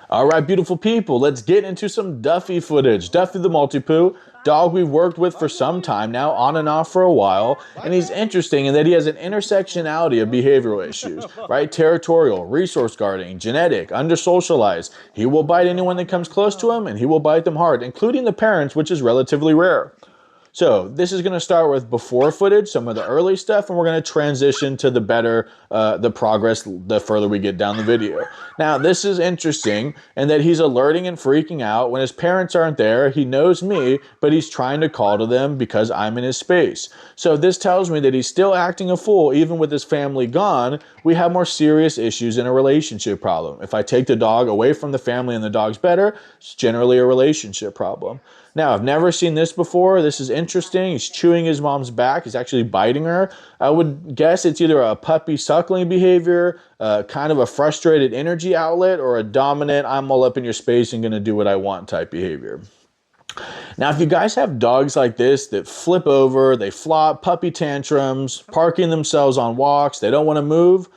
All right, beautiful people, let's get into some Duffy footage. Duffy the Multi-Poo, dog we've worked with for some time now, on and off for a while, and he's interesting in that he has an intersectionality of behavioral issues, right? Territorial, resource guarding, genetic, under-socialized. He will bite anyone that comes close to him, and he will bite them hard, including the parents, which is relatively rare. So this is going to start with before footage, some of the early stuff, and we're going to transition to the better, the progress the further we get down the video. Now, this is interesting in that he's alerting and freaking out when his parents aren't there. He knows me, but he's trying to call to them because I'm in his space. So this tells me that he's still acting a fool even with his family gone. We have more serious issues in a relationship problem. If I take the dog away from the family and the dog's better, it's generally a relationship problem. Now, I've never seen this before. This is interesting. He's chewing his mom's back. He's actually biting her. I would guess it's either a puppy suckling behavior, kind of a frustrated energy outlet, or a dominant, I'm all up in your space and going to do what I want type behavior. Now, if you guys have dogs like this that flip over, they flop, puppy tantrums, parking themselves on walks, they don't want to move,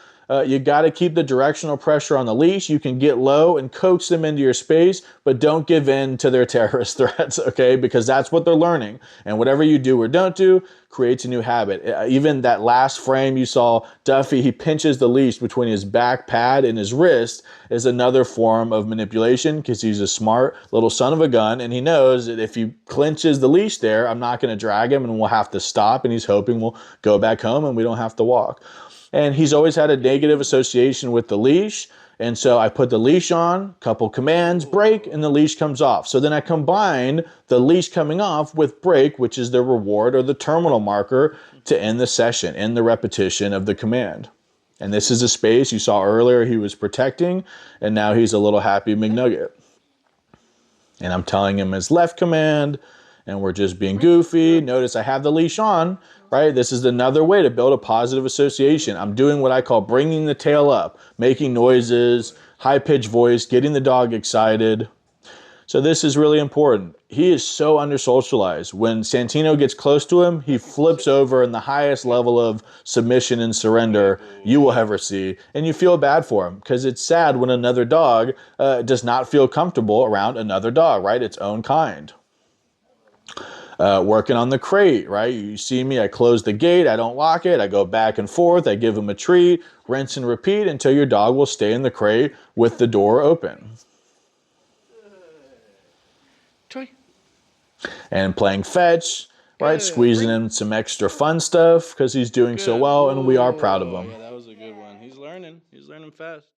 you got to keep the directional pressure on the leash. You can get low and coax them into your space, but don't give in to their terrorist threats, okay? Because that's what they're learning. And whatever you do or don't do creates a new habit. Even that last frame you saw, Duffy, he pinches the leash between his back pad and his wrist, is another form of manipulation because he's a smart little son of a gun, and he knows that if he clenches the leash there, I'm not going to drag him and we'll have to stop, and he's hoping we'll go back home and we don't have to walk. And he's always had a negative association with the leash. And so I put the leash on, couple commands, break, and the leash comes off. So then I combine the leash coming off with break, which is the reward or the terminal marker to end the session, end the repetition of the command. And this is a space you saw earlier he was protecting, and now he's a little happy McNugget. And I'm telling him his left command, and we're just being goofy. Notice I have the leash on, right? This is another way to build a positive association. I'm doing what I call bringing the tail up, making noises, high-pitched voice, getting the dog excited. So this is really important. He is so under-socialized. When Santino gets close to him, he flips over in the highest level of submission and surrender you will ever see. And you feel bad for him because it's sad when another dog does not feel comfortable around another dog, right? Its own kind. Working on the crate, right? You see me, I close the gate, I don't lock it, I go back and forth, I give him a treat, rinse and repeat until your dog will stay in the crate with the door open. Troy. And playing fetch, right? Squeezing in some extra fun stuff because he's doing so well and we are proud of him. Yeah, that was a good one. He's learning fast.